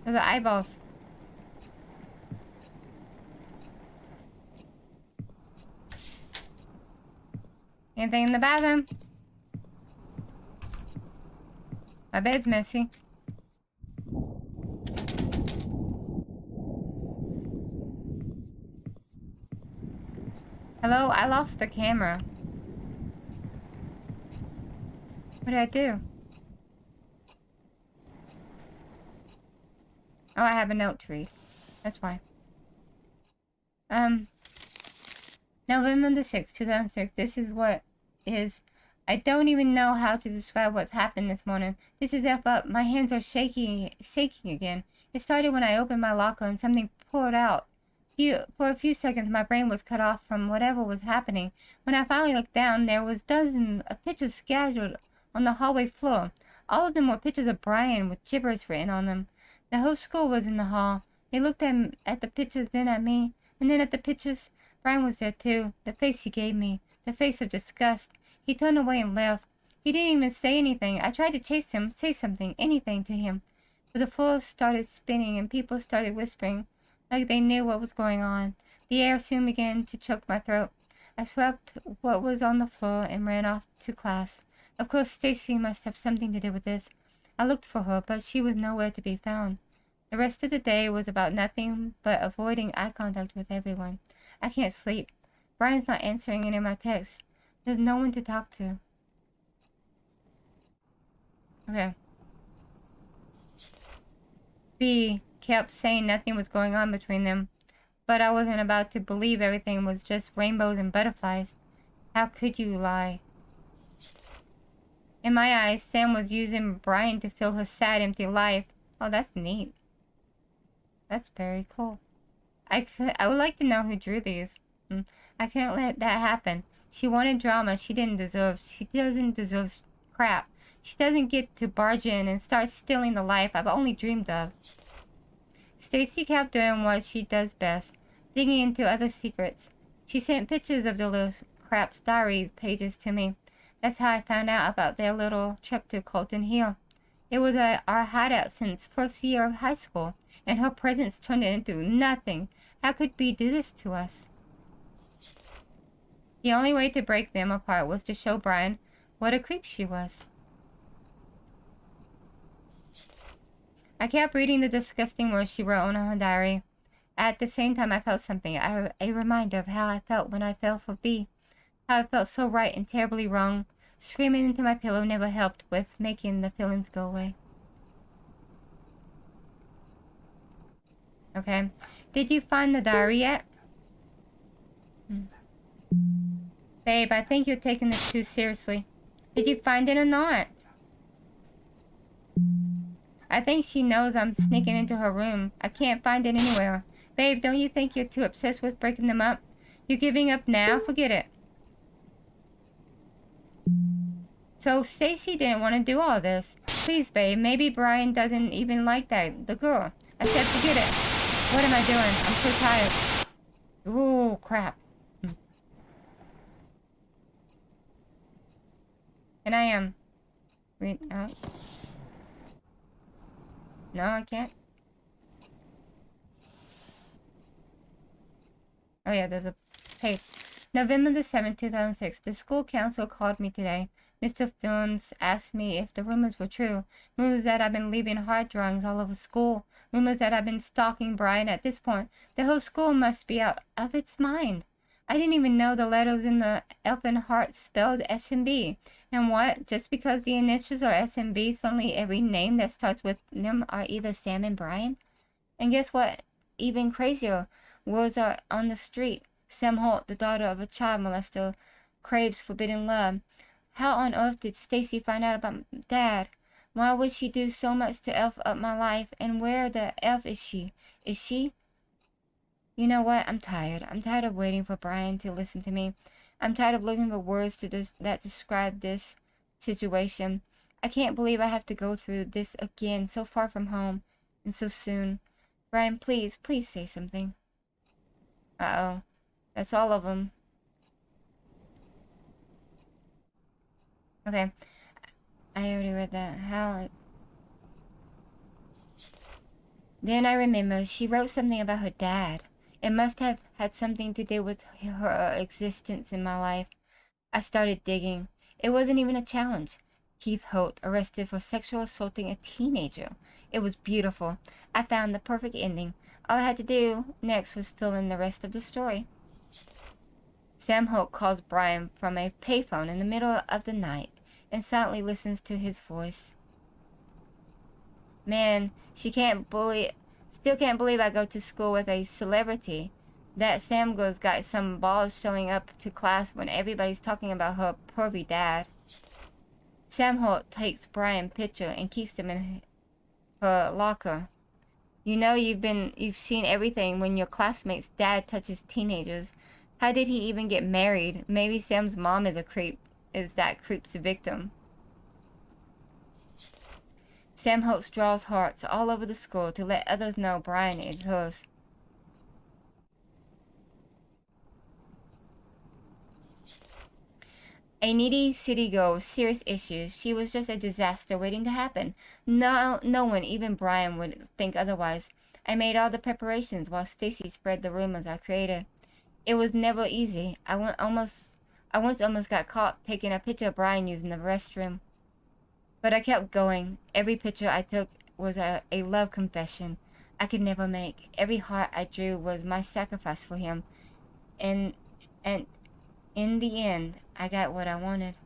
Those are eyeballs. Anything in the bathroom? My bed's messy. Hello? I lost the camera. What did I do? Oh, I have a note to read. That's why. November the 6th, 2006. This is what is... I don't even know how to describe what's happened this morning. This is F up. My hands are shaking again. It started when I opened my locker and something poured out. For a few seconds, my brain was cut off from whatever was happening. When I finally looked down, there was dozens of pictures scattered on the hallway floor. All of them were pictures of Brian with gibberish written on them. The whole school was in the hall. They looked at the pictures, then at me, and then at the pictures. Brian was there too. The face he gave me. The face of disgust. He turned away and left. He didn't even say anything. I tried to chase him, say something, anything to him. But the floor started spinning and people started whispering, like they knew what was going on. The air soon began to choke my throat. I swept what was on the floor and ran off to class. Of course, Stacy must have something to do with this. I looked for her, but she was nowhere to be found. The rest of the day was about nothing but avoiding eye contact with everyone. I can't sleep. Brian's not answering any of my texts. There's no one to talk to. Okay. B kept saying nothing was going on between them, but I wasn't about to believe everything was just rainbows and butterflies. How could you lie? In my eyes, Sam was using Brian to fill her sad, empty life. Oh, that's neat. That's very cool. I would like to know who drew these. I couldn't let that happen. She wanted drama she didn't deserve. She doesn't deserve crap. She doesn't get to barge in and start stealing the life I've only dreamed of. Stacy kept doing what she does best, digging into other secrets. She sent pictures of the little crap's diary pages to me. That's how I found out about their little trip to Colton Hill. It was our hideout since first year of high school, and her presence turned it into nothing. How could B do this to us? The only way to break them apart was to show Brian what a creep she was. I kept reading the disgusting words she wrote on her diary. At the same time, I felt something, a reminder of how I felt when I fell for B. How I felt so right and terribly wrong. Screaming into my pillow never helped with making the feelings go away. Okay. Did you find the diary yet? Babe, I think you're taking this too seriously. Did you find it or not? I think she knows I'm sneaking into her room. I can't find it anywhere. Babe, don't you think you're too obsessed with breaking them up? You're giving up now? Forget it. So Stacy didn't want to do all this. Please, babe, maybe Brian doesn't even like the girl. I said forget it. What am I doing? I'm so tired. Ooh, crap. And I am. Read out. No, I can't. Oh yeah, there's a page. November the 7th, 2006. The school council called me today. Mr. Films asked me if the rumors were true. Rumors that I've been leaving heart drawings all over school. Rumors that I've been stalking Brian. At this point, the whole school must be out of its mind. I didn't even know the letters in the elfin heart spelled SMB. And what? Just because the initials are SMB, suddenly every name that starts with them are either Sam and Brian? And guess what? Even crazier. Words are on the street. Sam Holt, the daughter of a child molester, craves forbidden love. How on earth did Stacy find out about Dad? Why would she do so much to elf up my life? And where the elf is she? Is she? You know what? I'm tired. I'm tired of waiting for Brian to listen to me. I'm tired of looking for words that describe this situation. I can't believe I have to go through this again, so far from home, and so soon. Brian, please, please say something. Uh-oh. That's all of them. Okay. I already read that. How? Then I remember she wrote something about her dad. It must have had something to do with her existence in my life. I started digging. It wasn't even a challenge. Keith Holt arrested for sexual assaulting a teenager. It was beautiful. I found the perfect ending. All I had to do next was fill in the rest of the story. Sam Holt calls Brian from a payphone in the middle of the night and silently listens to his voice. Man, still can't believe I go to school with a celebrity. That Sam girl's got some balls showing up to class when everybody's talking about her pervy dad. Sam Holt takes Brian's picture and keeps them in her locker. You know you've seen everything when your classmate's dad touches teenagers. How did he even get married? Maybe Sam's mom is that creep's victim. Sam Holtz draws hearts all over the school to let others know Brian is hers. A needy city girl with serious issues. She was just a disaster waiting to happen. No one, even Brian, would think otherwise. I made all the preparations while Stacy spread the rumors I created. It was never easy. I once almost got caught taking a picture of Brian using the restroom. But I kept going. Every picture I took was a love confession I could never make. Every heart I drew was my sacrifice for him. And in the end, I got what I wanted.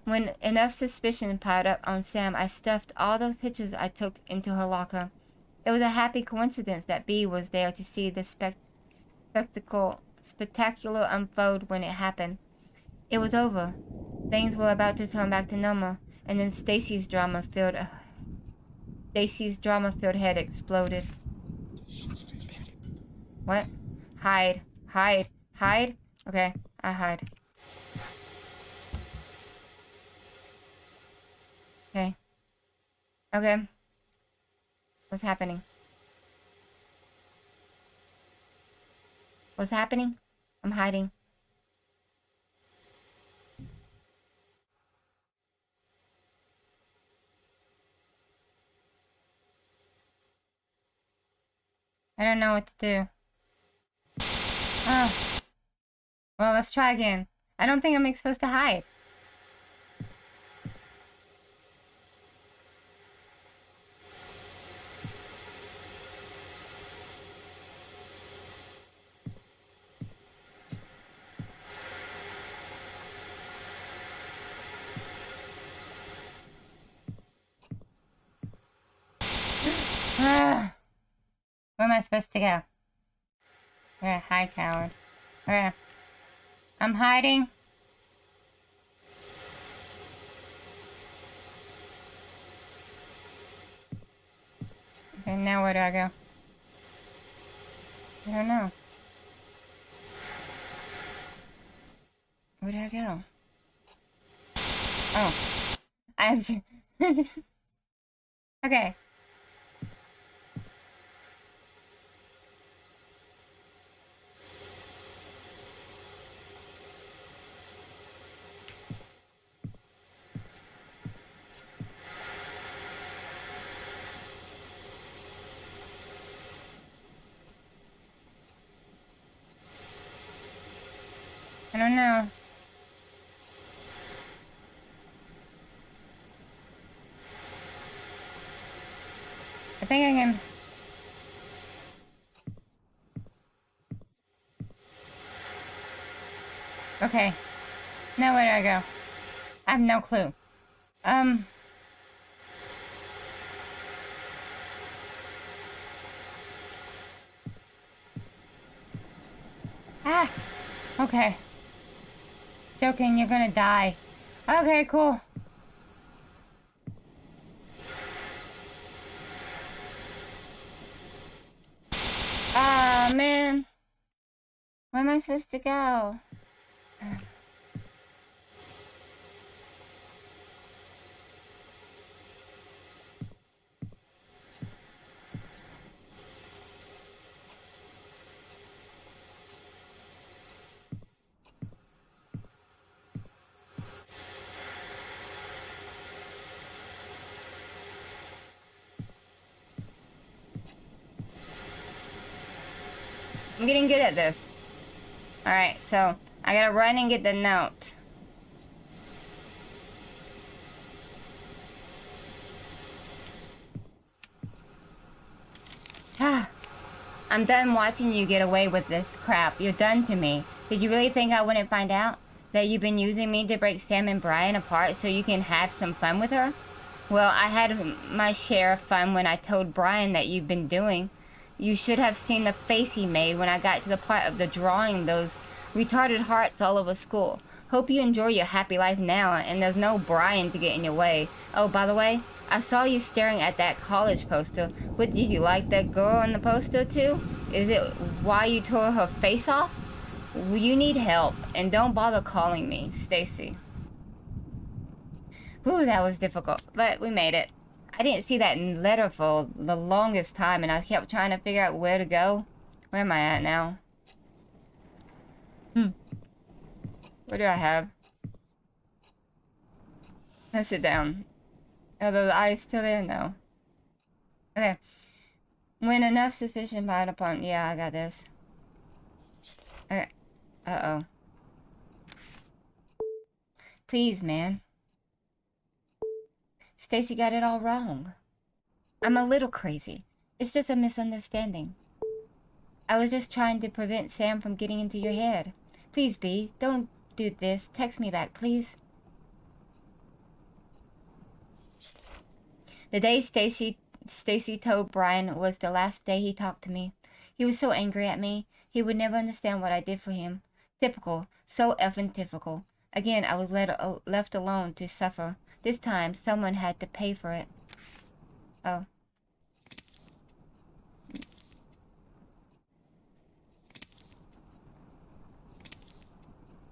When enough suspicion piled up on Sam, I stuffed all the pictures I took into her locker. It was a happy coincidence that Bea was there to see the spectacular unfold when it happened. It was over. Things were about to turn back to normal, and then Stacy's drama-filled head exploded. What? Hide. Hide. Hide? Okay, I hide. Okay. Okay. What's happening? What's happening? I'm hiding. I don't know what to do. Oh. Well, let's try again. I don't think I'm supposed to hide. Where am I supposed to go? Hide, coward. I'm hiding. Okay, now where do I go? I don't know. Where do I go? Oh. I'm... Okay. I don't know. I think I can... Okay. Now where do I go? I have no clue. Ah! Okay. Joking, you're gonna die. Okay, cool. Ah, man. Where am I supposed to go? I'm getting good at this. Alright, so I gotta run and get the note. Ah, I'm done watching you get away with this crap. You're done to me. Did you really think I wouldn't find out? That you've been using me to break Sam and Brian apart so you can have some fun with her? Well, I had my share of fun when I told Brian that you've been doing. You should have seen the face he made when I got to the part of the drawing those retarded hearts all over school. Hope you enjoy your happy life now and there's no Brian to get in your way. Oh, by the way, I saw you staring at that college poster. What, did you like that girl in the poster too? Is it why you tore her face off? You need help, and don't bother calling me, Stacy. Whew, that was difficult, but we made it. I didn't see that letter for the longest time, and I kept trying to figure out where to go. Where am I at now? What do I have? Let's sit down. Are the eyes still there? No. Okay. When enough sufficient piled upon... Yeah, I got this. Okay. Uh-oh. Please, man. Stacy got it all wrong. I'm a little crazy. It's just a misunderstanding. I was just trying to prevent Sam from getting into your head. Please, B, don't do this. Text me back, please. The day Stacy told Brian was the last day he talked to me. He was so angry at me. He would never understand what I did for him. Typical. So effing typical. Again, I was left alone to suffer. This time, someone had to pay for it. Oh.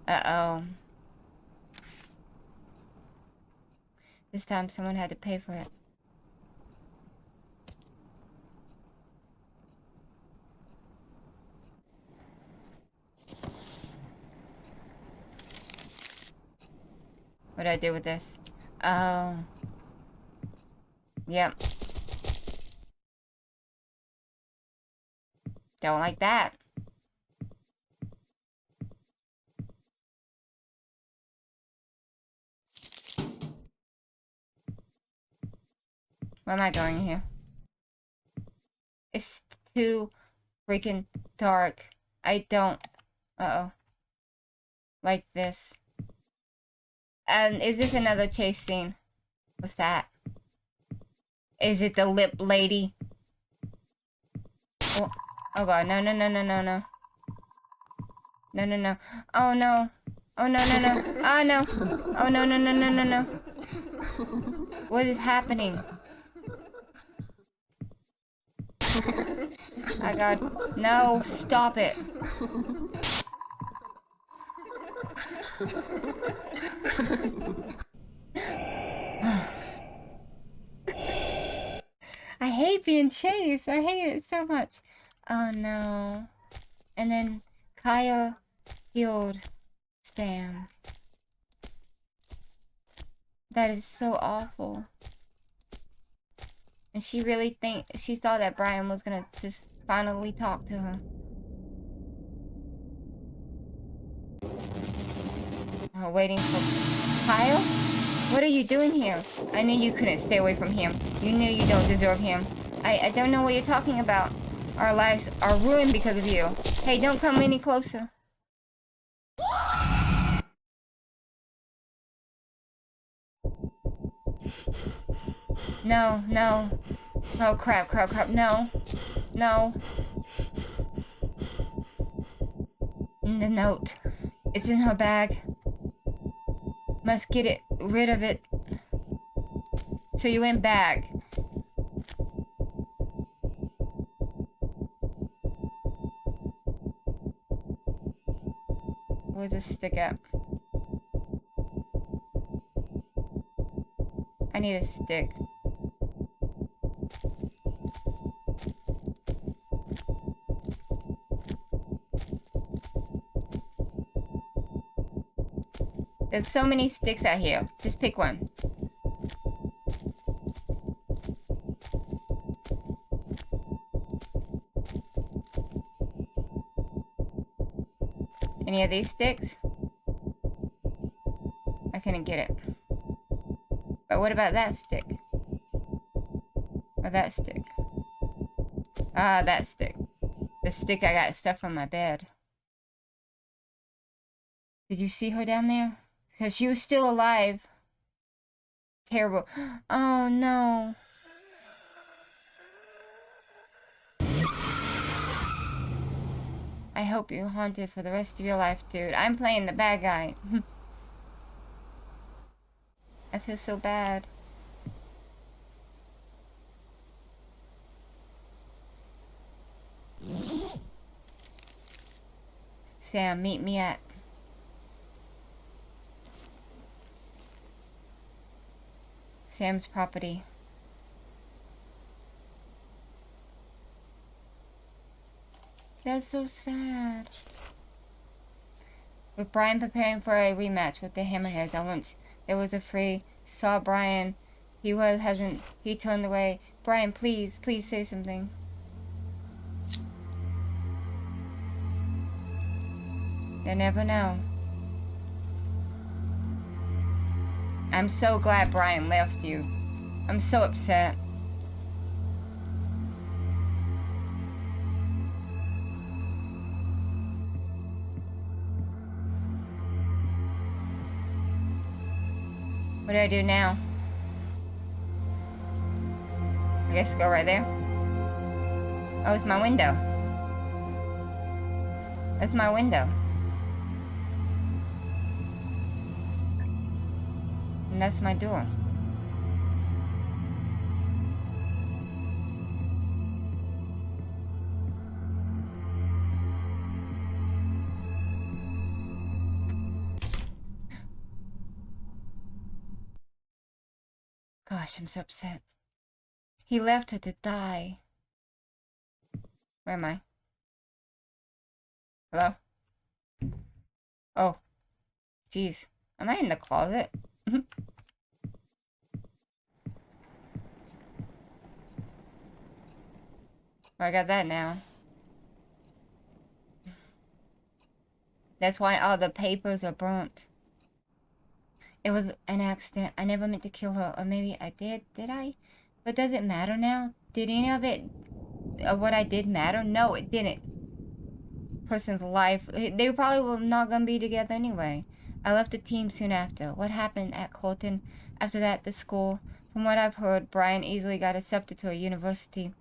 Uh-oh. This time, someone had to pay for it. What do I do with this? Oh. Yep. Don't like that. Where am I going here? It's too freaking dark. I don't... Uh-oh. Like this. And is this another chase scene? What's that? Is it the lip lady? Oh, oh god, no, no, no, no, no, no. No, no, no. Oh no. Oh no, no, no. Oh no. Oh no, no, no, no, no, no. What is happening? Oh god. No, stop it. and Chase. I hate it so much. Oh no. And then Kaya healed Sam. That is so awful. And she really she thought that Brian was gonna just finally talk to her. Waiting for Kyle? What are you doing here? I knew you couldn't stay away from him. You knew you don't deserve him. I don't know what you're talking about. Our lives are ruined because of you. Hey, don't come any closer. No, no. Oh, crap, crap, crap. No. No. The note. It's in her bag. Must get rid of it. So you went back. Where's this stick at? I need a stick. There's so many sticks out here. Just pick one. Any of these sticks? I couldn't get it. But what about that stick? Or that stick? Ah, that stick. The stick I got stuff from my bed. Did you see her down there? Because she was still alive. Terrible. Oh, no. I hope you're haunted for the rest of your life, dude. I'm playing the bad guy. I feel so bad. Sam, meet me at... Sam's property. That's so sad. With Brian preparing for a rematch with the Hammerheads, I once there was a free saw Brian. He turned away. Brian, please say something. You never know. I'm so glad Brian left you. I'm so upset. What do I do now? I guess go right there. Oh, it's my window. That's my window. And that's my door. Gosh, I'm so upset. He left her to die. Where am I? Hello? Oh. Jeez. Am I in the closet? I got that now. That's why all the papers are burnt. It was an accident. I never meant to kill her. Or maybe I did. Did I? But does it matter now? Did any of it, what I did matter? No, it didn't. Person's life. They probably were not going to be together anyway. I left the team soon after. What happened at Colton? After that, the school. From what I've heard, Brian easily got accepted to a university.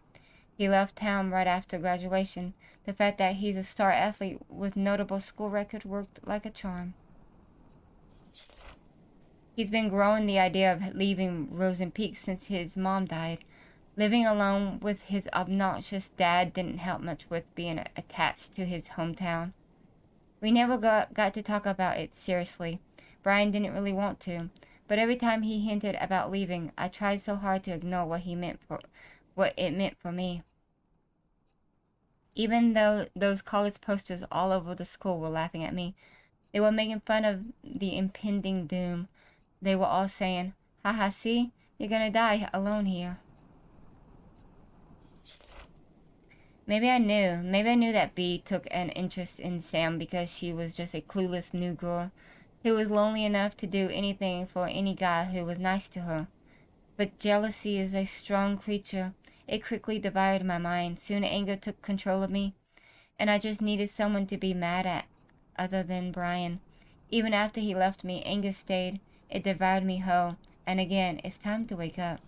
He left town right after graduation. The fact that he's a star athlete with notable school record worked like a charm. He's been growing the idea of leaving Rosen Peak since his mom died. Living alone with his obnoxious dad didn't help much with being attached to his hometown. We never got to talk about it seriously. Brian didn't really want to, but every time he hinted about leaving, I tried so hard to ignore what he meant what it meant for me. Even though those college posters all over the school were laughing at me, they were making fun of the impending doom. They were all saying, haha, see, you're gonna die alone here. Maybe I knew that Bee took an interest in Sam because she was just a clueless new girl who was lonely enough to do anything for any guy who was nice to her. But jealousy is a strong creature. It quickly devoured my mind. Soon anger took control of me, and I just needed someone to be mad at, other than Brian. Even after he left me, anger stayed. It devoured me whole. And again, it's time to wake up.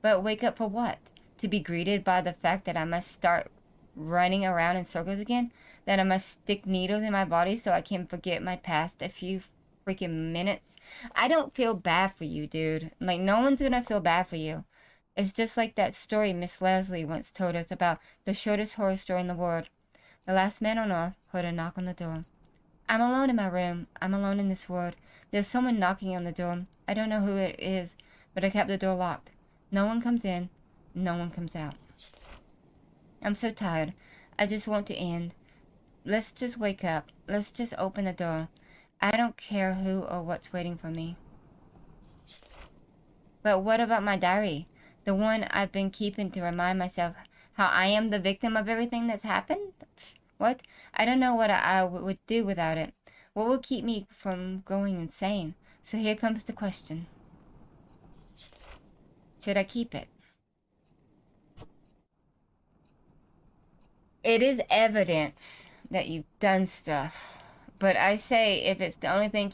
But wake up for what? To be greeted by the fact that I must start running around in circles again? That I must stick needles in my body so I can forget my past a few freaking minutes? I don't feel bad for you, dude. Like, no one's gonna feel bad for you. It's just like that story Miss Leslie once told us about the shortest horror story in the world. The last man on earth heard a knock on the door. I'm alone in my room. I'm alone in this world. There's someone knocking on the door. I don't know who it is, but I kept the door locked. No one comes in. No one comes out. I'm so tired. I just want to end. Let's just wake up. Let's just open the door. I don't care who or what's waiting for me. But what about my diary? The one I've been keeping to remind myself how I am the victim of everything that's happened? What? I don't know what I would do without it. What will keep me from going insane? So here comes the question. Should I keep it? It is evidence that you've done stuff. But I say if it's the only thing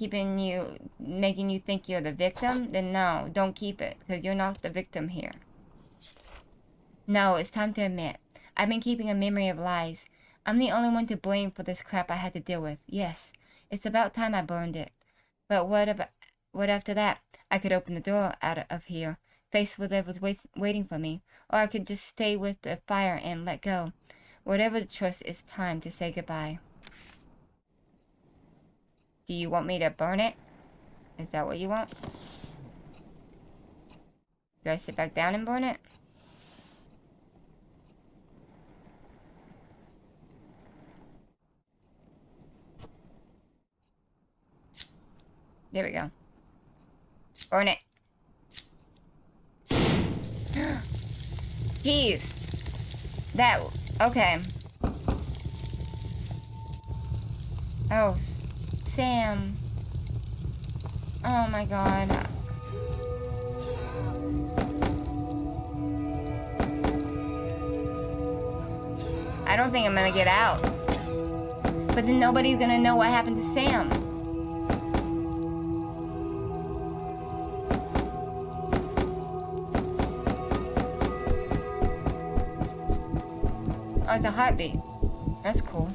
making you think you're the victim, then no, don't keep it, because you're not the victim here. No, it's time to admit. I've been keeping a memory of lies. I'm the only one to blame for this crap I had to deal with. Yes, it's about time I burned it. But what after that? I could open the door out of here, face whatever's waiting for me, or I could just stay with the fire and let go. Whatever the choice, it's time to say goodbye. Do you want me to burn it? Is that what you want? Do I sit back down and burn it? There we go. Burn it. Jeez. Okay. Oh, Sam. Oh my god. I don't think I'm gonna get out. But then nobody's gonna know what happened to Sam. Oh, it's a heartbeat. That's cool.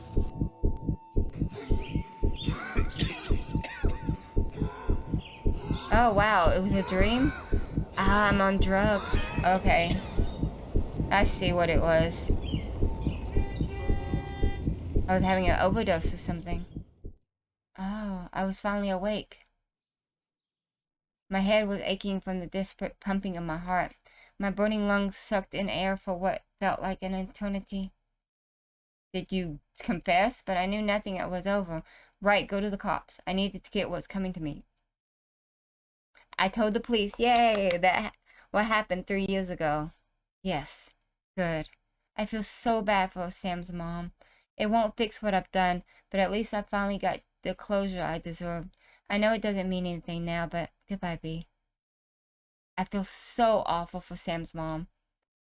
Oh, wow. It was a dream? Ah, I'm on drugs. Okay. I see what it was. I was having an overdose or something. Oh, I was finally awake. My head was aching from the desperate pumping of my heart. My burning lungs sucked in air for what felt like an eternity. Did you confess? But I knew nothing was over. Right, go to the cops. I needed to get what's coming to me. I told the police, yay, that what happened 3 years ago. Yes, good. I feel so bad for Sam's mom. It won't fix what I've done, but at least I finally got the closure I deserved. I know it doesn't mean anything now, but goodbye, B. I feel so awful for Sam's mom.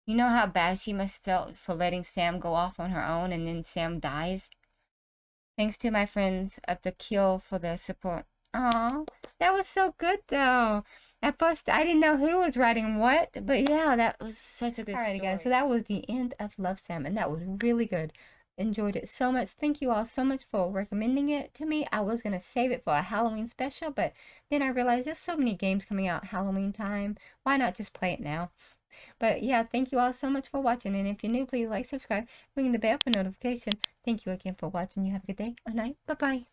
You know how bad she must have felt for letting Sam go off on her own and then Sam dies? Thanks to my friends of the Kill for their support. Aw, that was so good though. At first, I didn't know who was writing what, but yeah, that was such a good story. Alrighty guys, so that was the end of Love Sam, and that was really good. Enjoyed it so much. Thank you all so much for recommending it to me. I was going to save it for a Halloween special, but then I realized there's so many games coming out Halloween time. Why not just play it now? But yeah, thank you all so much for watching. And if you're new, please like, subscribe, ring the bell for notification. Thank you again for watching. You have a good day or night. Bye-bye.